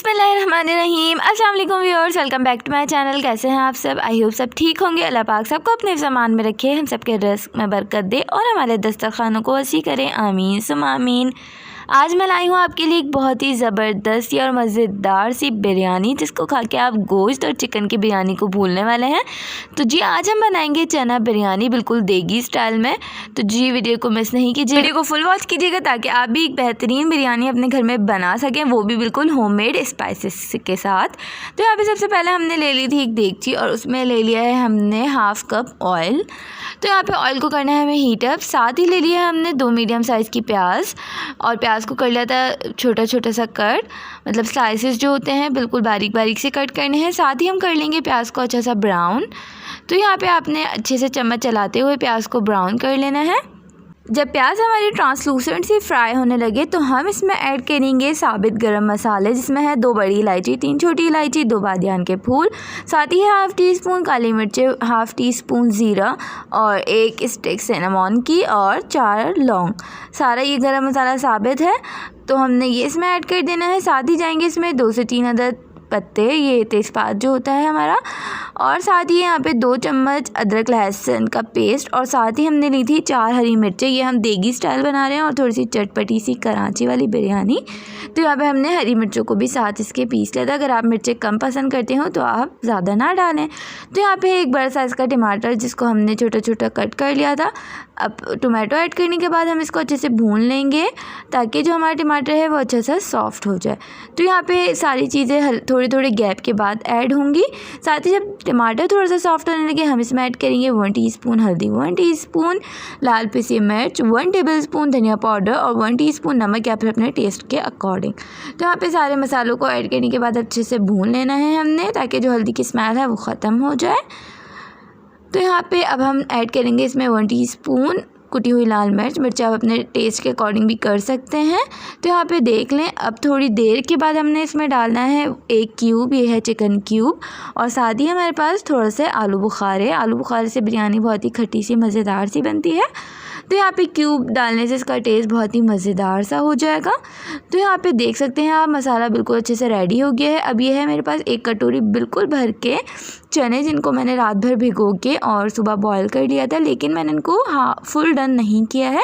बिस्मिल्लाहिर्रहमानिर्रहीम। अस्सलाम वालेकुम viewers, welcome back to my channel. कैसे हैं आप सब? आई होप सब ठीक होंगे। अल्लाह पाक सबको अपने ज़मान में रखे, हम सबके रिज़्क़ में बरकत दे और हमारे दस्तरखानों को वसी करें। आमीन सुम आमीन। आज मैं लाई हूँ आपके लिए एक बहुत ही ज़बरदस्त और मज़ेदार सी बिरयानी, जिसको खा के आप गोश्त और चिकन की बिरयानी को भूलने वाले हैं। तो जी आज हम बनाएंगे चना बिरयानी बिल्कुल देगी स्टाइल में। तो जी वीडियो को मिस नहीं कीजिए, वीडियो को फुल वॉच कीजिएगा ताकि आप भी एक बेहतरीन बिरयानी अपने घर में बना सकें, वो भी बिल्कुल होममेड स्पाइसेस के साथ। तो यहाँ पे सबसे पहले हमने ले ली थी एक देगची और उसमें ले लिया है हमने हाफ़ कप ऑयल। तो यहाँ पे ऑयल को करना है हमें हीट अप। साथ ही ले लिया है हमने 2 मीडियम साइज़ की प्याज, और प्याज को कर लिया था छोटा छोटा सा कट, मतलब स्लाइसेस जो होते हैं बिल्कुल बारीक बारीक से कट करने हैं। साथ ही हम कर लेंगे प्याज को अच्छा सा ब्राउन। तो यहाँ पे आपने अच्छे से चम्मच चलाते हुए प्याज को ब्राउन कर लेना है। जब प्याज हमारी ट्रांसलूसेंट सी फ्राई होने लगे तो हम इसमें ऐड करेंगे साबित गरम मसाले, जिसमें है 2 बड़ी इलायची, 3 छोटी इलायची, 2 बादियान के फूल, साथ ही है हाफ़ टी स्पून काली मिर्चें, हाफ़ टी स्पून ज़ीरा और 1 स्टिक सिनेमॉन की और 4 लौंग। सारा ये गरम मसाला साबित है तो हमने ये इसमें ऐड कर देना है। साथ ही जाएंगे इसमें 2 से 3 अदद पत्ते, ये तेज़पात जो होता है हमारा, और साथ ही यहाँ पे 2 चम्मच अदरक लहसुन का पेस्ट, और साथ ही हमने ली थी 4 हरी मिर्चें। ये हम देगी स्टाइल बना रहे हैं और थोड़ी सी चटपटी सी कराची वाली बिरयानी, तो यहाँ पे हमने हरी मिर्चों को भी साथ इसके पीस लिया था। अगर आप मिर्चें कम पसंद करते हो तो आप ज़्यादा ना डालें। तो यहाँ पे एक बड़ा साइज़ का टमाटर जिसको हमने छोटा छोटा कट कर लिया था। अब टोमेटो ऐड करने के बाद हम इसको अच्छे से भून लेंगे ताकि जो हमारा टमाटर है वो अच्छा सा सॉफ्ट हो जाए। तो यहाँ पे सारी चीज़ें थोड़े थोड़े गैप के बाद ऐड होंगी। साथ ही जब टमाटर थोड़ा सा सॉफ्ट होने लगे हम इसमें ऐड करेंगे 1 टीस्पून हल्दी, 1 टीस्पून लाल पिसी मिर्च, 1 टेबलस्पून धनिया पाउडर और 1 टीस्पून नमक, या फिर अपने टेस्ट के अकॉर्डिंग। तो यहाँ पे सारे मसालों को ऐड करने के बाद अच्छे से भून लेना है हमने, ताकि जो हल्दी की स्मेल है वो ख़त्म हो जाए। तो यहाँ पे अब हम ऐड करेंगे इसमें 1 टीस्पून कुटी हुई लाल मिर्च। मिर्च आप अपने टेस्ट के अकॉर्डिंग भी कर सकते हैं। तो यहाँ पे देख लें, अब थोड़ी देर के बाद हमने इसमें डालना है 1 क्यूब, ये है चिकन क्यूब, और साथ ही हमारे पास थोड़ा से आलू बुखारे। आलू बुखारे से बिरयानी बहुत ही खट्टी सी मज़ेदार सी बनती है। तो यहाँ पे क्यूब डालने से इसका टेस्ट बहुत ही मज़ेदार सा हो जाएगा। तो यहाँ पे देख सकते हैं आप मसाला बिल्कुल अच्छे से रेडी हो गया है। अब ये है मेरे पास 1 कटोरी बिल्कुल भर के चने, जिनको मैंने रात भर भिगो के और सुबह बॉईल कर लिया था, लेकिन मैंने इनको फुल डन नहीं किया है,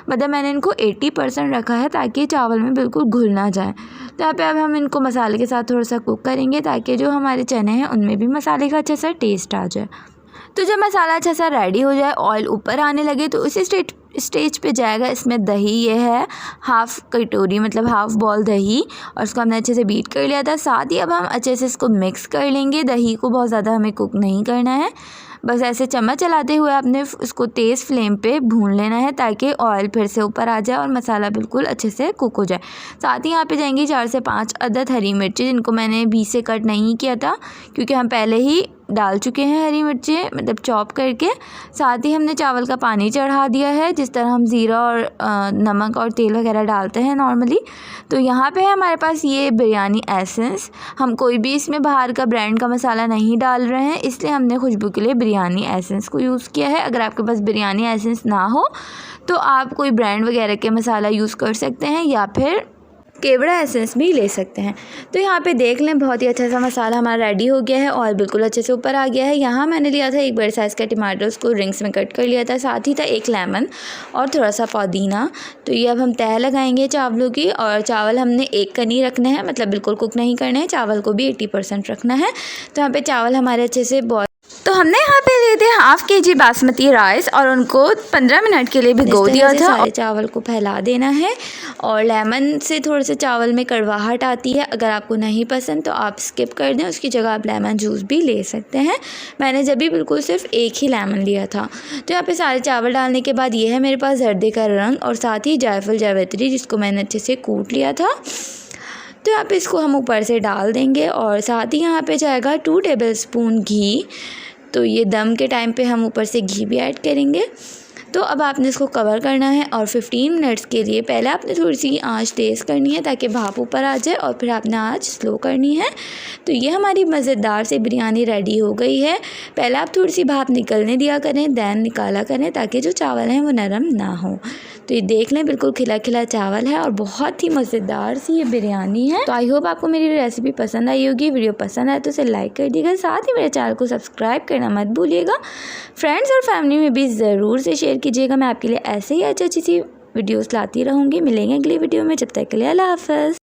मतलब मैंने इनको 80% रखा है ताकि चावल में बिल्कुल घुल ना जाए। तो यहाँ पे अब हम इनको मसाले के साथ थोड़ा सा कुक करेंगे ताकि जो हमारे चने हैं उनमें भी मसाले का अच्छा सा टेस्ट आ जाए। तो जब मसाला अच्छा सा रेडी हो जाए, ऑयल ऊपर आने लगे, तो उसी स्टेज पे जाएगा इसमें दही। ये है हाफ़ कटोरी, मतलब हाफ़ बॉल दही, और उसको हमने अच्छे से बीट कर लिया था। साथ ही अब हम अच्छे से इसको मिक्स कर लेंगे। दही को बहुत ज़्यादा हमें कुक नहीं करना है, बस ऐसे चम्मच चलाते हुए आपने उसको तेज़ फ्लेम पे भून लेना है ताकि ऑयल फिर से ऊपर आ जाए और मसाला बिल्कुल अच्छे से कुक हो जाए। साथ ही यहाँ पे जाएंगी 4 से 5 अदद हरी मिर्ची, जिनको मैंने बीच से कट नहीं किया था क्योंकि हम पहले ही डाल चुके हैं हरी मिर्चें, मतलब चॉप करके। साथ ही हमने चावल का पानी चढ़ा दिया है, जिस तरह हम ज़ीरा और नमक और तेल वगैरह डालते हैं नॉर्मली। तो यहाँ पे है हमारे पास ये बिरयानी एसेंस। हम कोई भी इसमें बाहर का ब्रांड का मसाला नहीं डाल रहे हैं, इसलिए हमने खुशबू के लिए बिरयानी एसेंस को यूज़ किया है। अगर आपके पास बिरयानी एसेंस ना हो तो आप कोई ब्रांड वगैरह के मसाला यूज़ कर सकते हैं, या फिर केवड़ा एसेंस भी ले सकते हैं। तो यहाँ पे देख लें बहुत ही अच्छा सा मसाला हमारा रेडी हो गया है और बिल्कुल अच्छे से ऊपर आ गया है। यहाँ मैंने लिया था 1 बड़े साइज़ का टमाटर, उसको रिंग्स में कट कर लिया था। साथ ही था 1 लेमन और थोड़ा सा पुदीना। तो ये अब हम तह लगाएंगे चावलों की, और चावल हमने 1 कनी रखना है, मतलब बिल्कुल कुक नहीं करना है, चावल को भी 80% रखना है। तो यहाँ पर चावल हमारे अच्छे से तो हमने यहाँ पे लिए थे हाफ़ kg बासमती राइस और उनको 15 मिनट के लिए भिगो दिया था। सारे चावल को फैला देना है, और लेमन से थोड़े से चावल में कड़वाहट आती है। अगर आपको नहीं पसंद तो आप स्किप कर दें, उसकी जगह आप लेमन जूस भी ले सकते हैं। मैंने जब भी बिल्कुल सिर्फ 1 ही लेमन लिया था। तो यहाँ पे सारे चावल डालने के बाद ये है मेरे पास जर्दे का रंग, और साथ ही जायफल जावित्री, जिसको मैंने अच्छे से कूट लिया था। तो यहाँ पे इसको हम ऊपर से डाल देंगे, और साथ ही यहाँ पे जाएगा 2 टेबलस्पून घी। तो ये दम के टाइम पे हम ऊपर से घी भी ऐड करेंगे। तो अब आपने इसको कवर करना है और 15 मिनट्स के लिए पहले आपने थोड़ी सी आंच तेज़ करनी है ताकि भाप ऊपर आ जाए और फिर आपने आंच स्लो करनी है। तो ये हमारी मज़ेदार सी बिरयानी रेडी हो गई है। पहले आप थोड़ी सी भाप निकलने दिया करें, दैन निकाला करें ताकि जो चावल हैं वो नरम ना हो। तो ये देख लें बिल्कुल खिला खिला चावल है और बहुत ही मज़ेदार सी ये बिरयानी है। तो आई होप आपको मेरी रेसिपी पसंद आई होगी। वीडियो पसंद आए तो इसे लाइक कर दीजिएगा, साथ ही मेरे चैनल को सब्सक्राइब करना मत भूलिएगा। फ्रेंड्स और फैमिली में भी ज़रूर से शेयर कीजिएगा। मैं आपके लिए ऐसे ही अच्छी अच्छी सी वीडियोस लाती रहूँगी। मिलेंगे अगली वीडियो में, जब तक के लिए अल्लाह हाफ़िज़।